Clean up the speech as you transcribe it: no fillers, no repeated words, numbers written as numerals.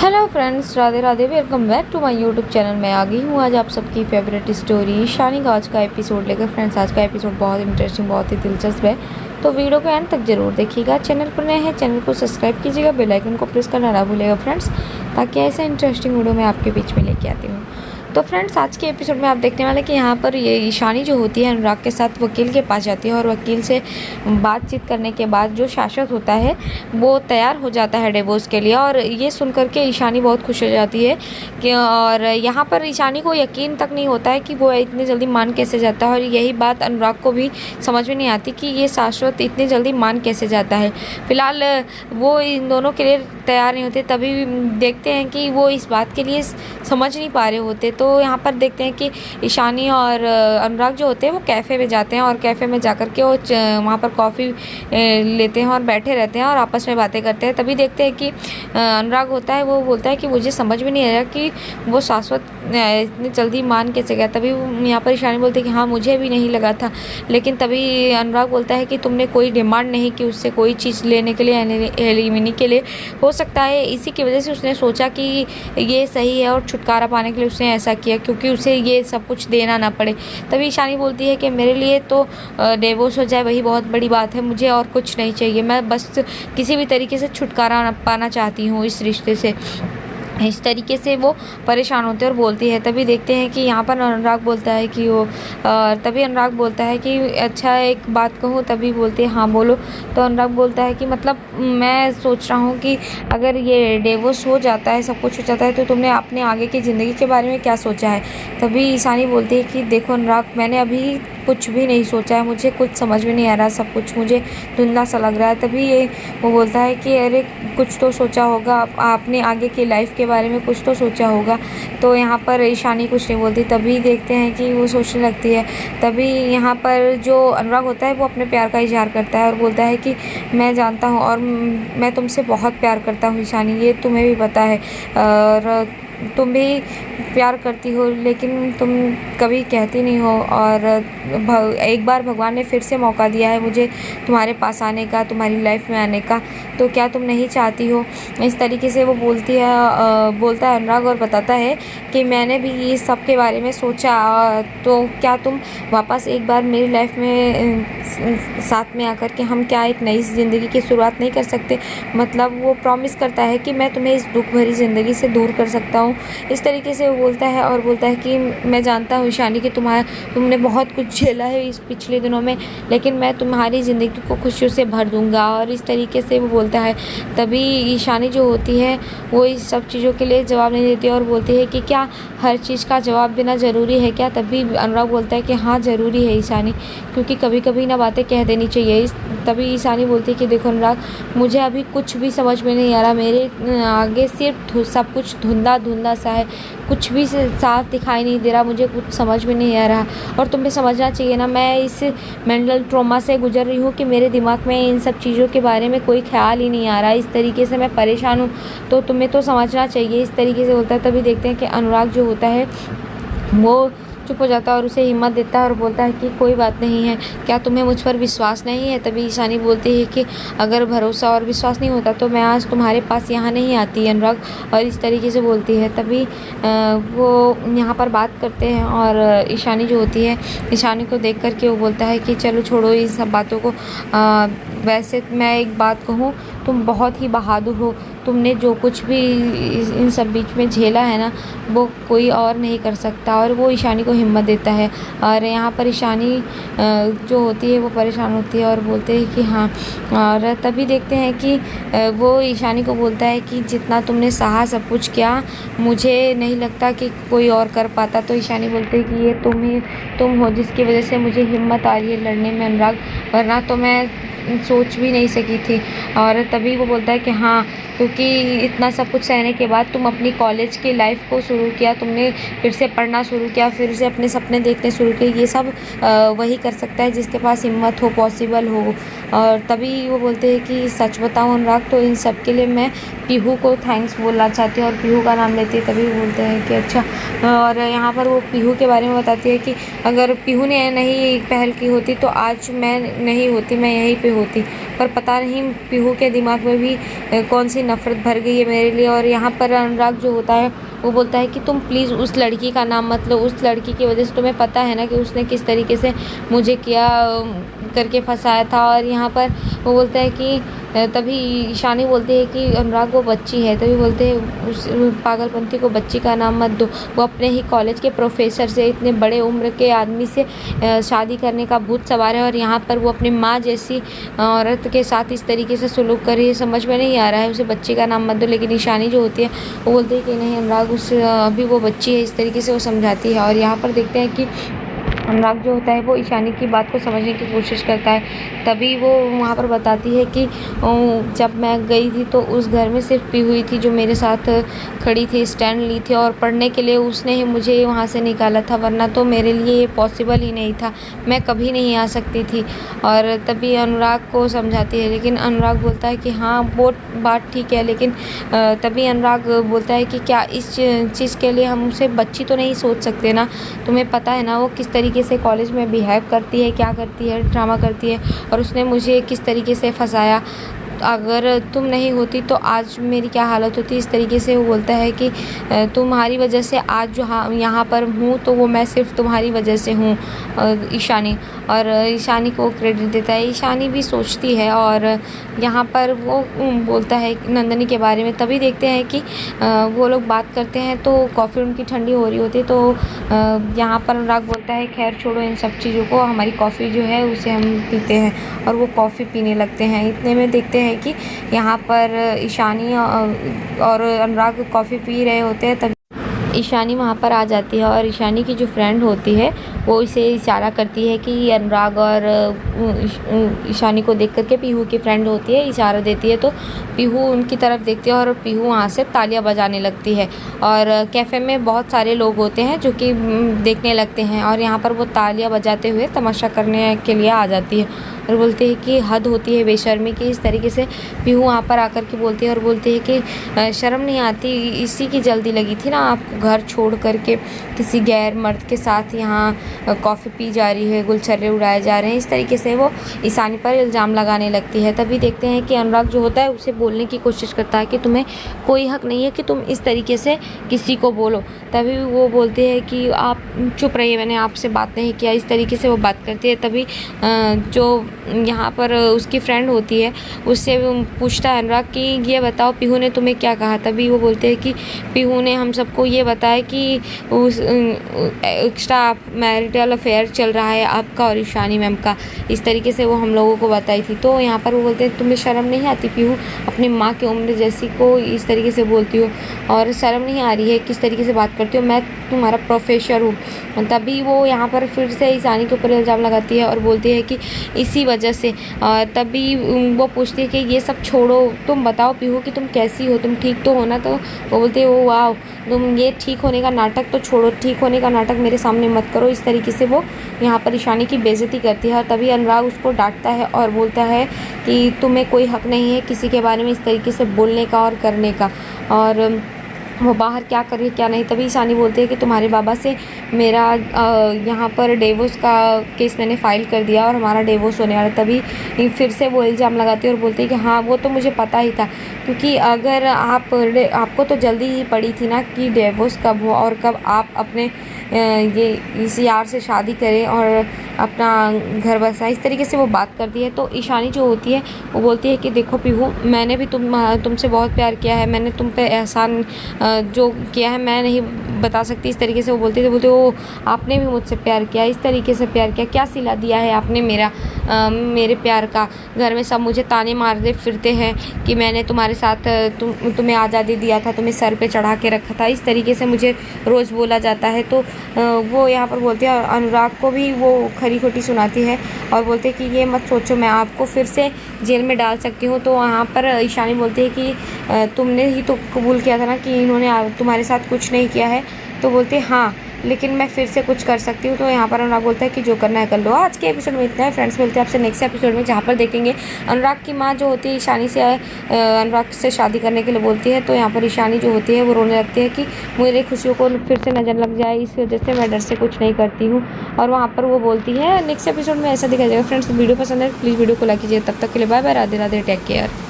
Hello friends, Radhe Radhe. Welcome back to my YouTube channel. मैं आ गई हूँ आज आप सबकी फेवरेट स्टोरी ईशानी का आज का एपिसोड लेकर। फ्रेंड्स, आज का एपिसोड बहुत इंटरेस्टिंग, बहुत ही दिलचस्प है, तो वीडियो को एंड तक जरूर देखिएगा। चैनल पर नए हैं, चैनल को सब्सक्राइब कीजिएगा, बेल आइकन को प्रेस करना ना भूलिएगा फ्रेंड्स, ताकि ऐसे इंटरेस्टिंग वीडियो मैं आपके बीच में लेके आती हूँ। तो फ्रेंड्स, आज के एपिसोड में आप देखने वाले कि यहाँ पर ये ईशानी जो होती है अनुराग के साथ वकील के पास जाती है, और वकील से बातचीत करने के बाद जो शासक होता है वो तैयार हो जाता है डिवोर्स के लिए। और ये सुनकर के ईशानी बहुत खुश हो जाती है कि, और यहाँ पर ईशानी को यकीन तक नहीं होता है कि वो इतनी जल्दी मान कैसे जाता है। और यही बात अनुराग को भी समझ में नहीं आती कि ये शाश्वत इतनी जल्दी मान कैसे जाता है। फिलहाल वो इन दोनों के लिए तैयार नहीं होते, तभी देखते हैं कि वो इस बात के लिए समझ नहीं पा रहे होते। तो यहाँ पर देखते हैं कि ईशानी और अनुराग जो होते हैं वो कैफ़े में जाते हैं, और कैफ़े में जाकर के वो वहाँ पर कॉफ़ी लेते हैं और बैठे रहते हैं और आपस में बातें करते हैं। तभी देखते हैं कि अनुराग होता है वो बोलता है कि मुझे समझ में नहीं आ रहा कि वो शाश्वत इतनी जल्दी मान कैसे गया। तभी यहाँ पर ईशानी बोलते हैं कि हाँ, मुझे भी नहीं लगा था। लेकिन तभी अनुराग बोलता है कि तुमने कोई डिमांड नहीं की उससे कोई चीज़ लेने के लिए, एलिमिनी के लिए। हो सकता है इसी की वजह से उसने सोचा कि ये सही है और छुटकारा पाने के लिए उसने ऐसा किया, क्योंकि उसे ये सब कुछ देना ना पड़े। तभी ईशानी बोलती है कि मेरे लिए तो डिवोर्स हो जाए वही बहुत बड़ी बात है, मुझे और कुछ नहीं चाहिए, मैं बस किसी भी तरीके से छुटकारा पाना चाहती हूँ इस रिश्ते से। इस तरीके से वो परेशान होते हैं और बोलती है। तभी देखते हैं कि यहाँ पर अनुराग बोलता है कि वो तभी अनुराग बोलता है कि अच्छा एक बात कहूँ। तभी बोलते हैं हाँ बोलो। तो अनुराग बोलता है कि मतलब मैं सोच रहा हूँ कि अगर ये डिवोर्स हो जाता है, सब कुछ हो जाता है, तो तुमने अपने आगे की ज़िंदगी के बारे में क्या सोचा है। तभी ईशानी बोलती है कि देखो अनुराग, मैंने अभी कुछ भी नहीं सोचा है, मुझे कुछ समझ में नहीं आ रहा, सब कुछ मुझे धुंधला सा लग रहा है। तभी ये वो बोलता है कि अरे कुछ तो सोचा होगा, आपने आगे की लाइफ के बारे में कुछ तो सोचा होगा। तो यहाँ पर ईशानी कुछ नहीं बोलती। तभी देखते हैं कि वो सोचने लगती है। तभी यहाँ पर जो अनुराग होता है वो अपने प्यार का इजहार करता है और बोलता है कि मैं जानता हूँ और मैं तुमसे बहुत प्यार करता हूँ ईशानी, ये तुम्हें भी पता है, और तुम भी प्यार करती हो लेकिन तुम कभी कहती नहीं हो। और एक बार भगवान ने फिर से मौका दिया है मुझे तुम्हारे पास आने का, तुम्हारी लाइफ में आने का, तो क्या तुम नहीं चाहती हो। इस तरीके से वो बोलती है, बोलता है अनुराग, और बताता है कि मैंने भी ये सब के बारे में सोचा, तो क्या तुम वापस एक बार मेरी लाइफ में साथ में आकर के हम क्या एक नई ज़िंदगी की शुरुआत नहीं कर सकते। मतलब वो प्रॉमिस करता है कि मैं तुम्हें इस दुख भरी ज़िंदगी से दूर कर सकता हूँ। इस तरीके से वो बोलता है और बोलता है कि मैं जानता हूँ ईशानी कि तुमने बहुत कुछ झेला है इस पिछले दिनों में, लेकिन मैं तुम्हारी ज़िंदगी को खुशियों से भर दूँगा। और इस तरीके से वो बोलता है। तभी ईशानी जो होती है वो इस सब चीज़ों के लिए जवाब नहीं देती और बोलती है कि क्या हर चीज़ का जवाब देना ज़रूरी है क्या। तभी अनुराग बोलता है कि हाँ ज़रूरी है ईशानी, क्योंकि कभी कभी ना बातें कह देनी चाहिए। तभी ईशानी बोलती है कि देखो अनुराग, मुझे अभी कुछ भी समझ में नहीं आ रहा, मेरे आगे सिर्फ सब कुछ धुंधला धुंधला सा है, कुछ भी साफ दिखाई नहीं दे रहा, मुझे कुछ समझ में नहीं आ रहा। और तुम्हें समझना चाहिए ना, मैं इस मेंटल ट्रॉमा से गुजर रही हूँ कि मेरे दिमाग में इन सब चीज़ों के बारे में कोई ख्याल ही नहीं आ रहा, इस तरीके से मैं परेशान हूँ, तो तुम्हें तो समझना चाहिए। इस तरीके से बोलता है। तभी देखते हैं कि अनुराग जो होता है वो चुप हो जाता है और उसे हिम्मत देता है और बोलता है कि कोई बात नहीं है, क्या तुम्हें मुझ पर विश्वास नहीं है। तभी ईशानी बोलती है कि अगर भरोसा और विश्वास नहीं होता तो मैं आज तुम्हारे पास यहाँ नहीं आती अनुराग, और इस तरीके से बोलती है। तभी वो यहाँ पर बात करते हैं और ईशानी जो होती है, ईशानी को देख कर के वो बोलता है कि चलो छोड़ो इन सब बातों को, वैसे मैं एक बात कहूँ, तुम बहुत ही बहादुर हो, तुमने जो कुछ भी इन सब बीच में झेला है ना, वो कोई और नहीं कर सकता। और वो ईशानी को हिम्मत देता है। और यहाँ पर ईशानी जो होती है वो परेशान होती है और बोलते हैं कि हाँ। और तभी देखते हैं कि वो ईशानी को बोलता है कि जितना तुमने सहा सब कुछ किया, मुझे नहीं लगता कि कोई और कर पाता। तो ईशानी बोलते हैं कि ये तुम हो जिसकी वजह से मुझे हिम्मत आ रही है लड़ने में अनुराग, वरना तो मैं सोच भी नहीं सकी थी। और तभी वो बोलता है कि हाँ, क्योंकि इतना सब कुछ सहने के बाद तुम अपनी कॉलेज की लाइफ को शुरू किया, तुमने फिर से पढ़ना शुरू किया, फिर से अपने सपने देखने शुरू किए, ये सब वही कर सकता है जिसके पास हिम्मत हो, पॉसिबल हो। और तभी वो बोलते हैं कि सच बताऊं अनुराग, तो इन सब के लिए मैं पीहू को थैंक्स बोलना चाहती हूँ, और पीहू का नाम लेती है। तभी बोलते हैं कि अच्छा। और यहाँ पर वो पीहू के बारे में बताती है कि अगर पीहू ने नहीं पहल की होती तो आज मैं नहीं होती, मैं यहीं पे होती, पर पता नहीं पीहू के दिमाग में भी कौन सी नफ़रत भर गई है मेरे लिए। और यहाँ पर अनुराग जो होता है वो बोलता है कि तुम प्लीज़ उस लड़की का नाम मत लो, उस लड़की की वजह से तुम्हें पता है ना कि उसने किस तरीके से मुझे क्या करके फंसाया था। और यहाँ पर वो बोलता है कि तभी ईशानी बोलती है कि अनुराग वो बच्ची है, तभी बोलते हैं उस पागलपंथी को बच्ची का नाम मत दो, वो अपने ही कॉलेज के प्रोफेसर से, इतने बड़े उम्र के आदमी से शादी करने का भूत सवार है। और यहाँ पर वो अपनी माँ जैसी औरत के साथ इस तरीके से सलूक कर रही है, समझ में नहीं आ रहा है, उसे बच्ची का नाम मत दो। लेकिन ईशानी जो होती है वो बोलती है कि नहीं अनुराग अभी वो बच्ची है, इस तरीके से वो समझाती है। और यहाँ पर देखते हैं कि अनुराग जो होता है वो ईशानी की बात को समझने की कोशिश करता है। तभी वो वहाँ पर बताती है कि जब मैं गई थी तो उस घर में सिर्फ पी हुई थी जो मेरे साथ खड़ी थी, स्टैंड ली थी, और पढ़ने के लिए उसने ही मुझे वहाँ से निकाला था, वरना तो मेरे लिए ये पॉसिबल ही नहीं था, मैं कभी नहीं आ सकती थी। और तभी अनुराग को समझाती है, लेकिन अनुराग बोलता है कि हाँ वो बात ठीक है, लेकिन तभी अनुराग बोलता है कि क्या इस चीज़ के लिए हम उसे बच्ची तो नहीं सोच सकते ना, तुम्हें पता है ना वो किस तरीके से कॉलेज में बिहेव करती है, क्या करती है, ड्रामा करती है, और उसने मुझे किस तरीके से फंसाया। अगर तुम नहीं होती तो आज मेरी क्या हालत होती। इस तरीके से वो बोलता है कि तुम्हारी वजह से आज जो यहाँ पर हूँ तो वो मैं सिर्फ तुम्हारी वजह से हूँ ईशानी। और ईशानी को क्रेडिट देता है, ईशानी भी सोचती है। और यहाँ पर वो बोलता है नंदनी के बारे में। तभी देखते हैं कि वो लोग बात करते हैं तो कॉफ़ी उनकी ठंडी हो रही होती है, तो यहाँ पर अनुराग बोलता है खैर छोड़ो इन सब चीज़ों को, हमारी कॉफ़ी जो है उसे हम पीते हैं। और वो कॉफ़ी पीने लगते हैं। इतने में देखते हैं कि यहाँ पर ईशानी और अनुराग कॉफ़ी पी रहे होते हैं। तब ईशानी वहाँ पर आ जाती है और ईशानी की जो फ्रेंड होती है वो इसे इशारा करती है कि अनुराग और ईशानी को देख करके पीहू की फ्रेंड होती है इशारा देती है, तो पीहू उनकी तरफ देखती है और पीहू वहाँ से तालियां बजाने लगती है। और कैफ़े में बहुत सारे लोग होते हैं जो कि देखने लगते हैं, और यहाँ पर वो तालियां बजाते हुए तमाशा करने के लिए आ जाती है और बोलती है कि हद होती है बेशर्मी की। इस तरीके से पीहू वहाँ पर आकर के बोलती है और बोलती है कि शर्म नहीं आती, इसी की जल्दी लगी थी ना आपको, घर छोड़ करके किसी गैर मर्द के साथ यहाँ कॉफ़ी पी जा रही है, गुलछर्रे उड़ाए जा रहे हैं। इस तरीके से वो ईशानी पर इल्ज़ाम लगाने लगती है। तभी देखते हैं कि अनुराग जो होता है उसे बोलने की कोशिश करता है कि तुम्हें कोई हक़ नहीं है कि तुम इस तरीके से किसी को बोलो। तभी वो बोलते हैं कि आप चुप रहिए, मैंने आपसे बात नहीं किया। इस तरीके से वो बात करती है। तभी जो यहाँ पर उसकी फ्रेंड होती है उससे पूछता है अनुराग कि ये बताओ पीहू ने तुम्हें क्या कहा। तभी वो बोलते हैं कि पीहू ने हम सबको ये बताया कि उस एक्स्ट्रा मैरिटल अफेयर चल रहा है आपका और ईशानी मैम का। इस तरीके से वो हम लोगों को बताई थी। तो यहाँ पर वो बोलते हैं तुम्हें शर्म नहीं आती पीहू, अपनी माँ की उम्र जैसी को इस तरीके से बोलती हो और शर्म नहीं आ रही है, किस तरीके से बात करती हो, मैं तुम्हारा प्रोफेसर हूँ। तभी वो यहाँ पर फिर से ईशानी के ऊपर इल्ज़ाम लगाती है और बोलती है कि इसी वजह से। तभी वो पूछती है कि ये सब छोड़ो, तुम बताओ पीहू कि तुम कैसी हो, तुम ठीक तो हो ना। तो वो बोलते हो वाह, तुम ये ठीक होने का नाटक तो छोड़ो, ठीक होने का नाटक मेरे सामने मत करो। इस तरीके से वो यहाँ पर ईशानी की बेइज्जती करती है। और तभी अनुराग उसको डांटता है और बोलता है कि तुम्हें कोई हक़ नहीं है किसी के बारे में इस तरीके से बोलने का और करने का, और वो बाहर क्या करे क्या नहीं। तभी ईशानी बोलती है कि तुम्हारे बाबा से मेरा यहाँ पर डिवोर्स का केस मैंने फ़ाइल कर दिया और हमारा डिवोर्स होने वाला। तभी फिर से वो इल्ज़ाम लगाती है और बोलती है कि हाँ वो तो मुझे पता ही था, क्योंकि अगर आपको तो जल्दी ही पड़ी थी ना कि डिवोर्स कब हो और कब आप अपने ये इस यार से शादी करें और अपना घर बसाएं। इस तरीके से वो बात करती है। तो ईशानी जो होती है वो बोलती है कि देखो पीहू, मैंने भी तुमसे बहुत प्यार किया है, मैंने तुम पे एहसान जो किया है मैं नहीं बता सकती। इस तरीके से वो बोलती है। बोलते वो आपने भी मुझसे प्यार किया, इस तरीके से प्यार किया, क्या सिला दिया है आपने मेरे प्यार का। घर में सब मुझे ताने मारते फिरते हैं कि मैंने तुम्हारे साथ तुम्हें आज़ादी दिया था, तुम्हें सर पे चढ़ा के रखा था, इस तरीके से मुझे रोज़ बोला जाता है। तो वो यहाँ पर बोलती है, अनुराग को भी वो खरी खोटी सुनाती है और बोलते हैं कि ये मत सोचो मैं आपको फिर से जेल में डाल सकती हूँ। तो वहाँ पर ईशानी बोलती है कि तुमने ही तो कबूल किया था ना कि इन्होंने तुम्हारे साथ कुछ नहीं किया है। तो बोलते हैं हाँ, लेकिन मैं फिर से कुछ कर सकती हूँ। तो यहाँ पर अनुराग बोलता है कि जो करना है कर लो। आज के एपिसोड में इतना है फ्रेंड्स, मिलते हैं आपसे नेक्स्ट एपिसोड में, जहाँ पर देखेंगे अनुराग की माँ जो होती है ईशानी से अनुराग से शादी करने के लिए बोलती है। तो यहाँ पर ईशानी जो होती है वो रोने लगती है कि मेरी खुशियों को फिर से नज़र लग जाए, इस वजह से मैं डर से कुछ नहीं करती हूँ। और वहाँ पर वो बोलती है नेक्स्ट एपिसोड में ऐसा दिखाया जाएगा। फ्रेंड्स वीडियो पसंद है प्लीज़ वीडियो को लाइक कीजिए। तब तक के लिए bye bye, Radhe Radhe, take care.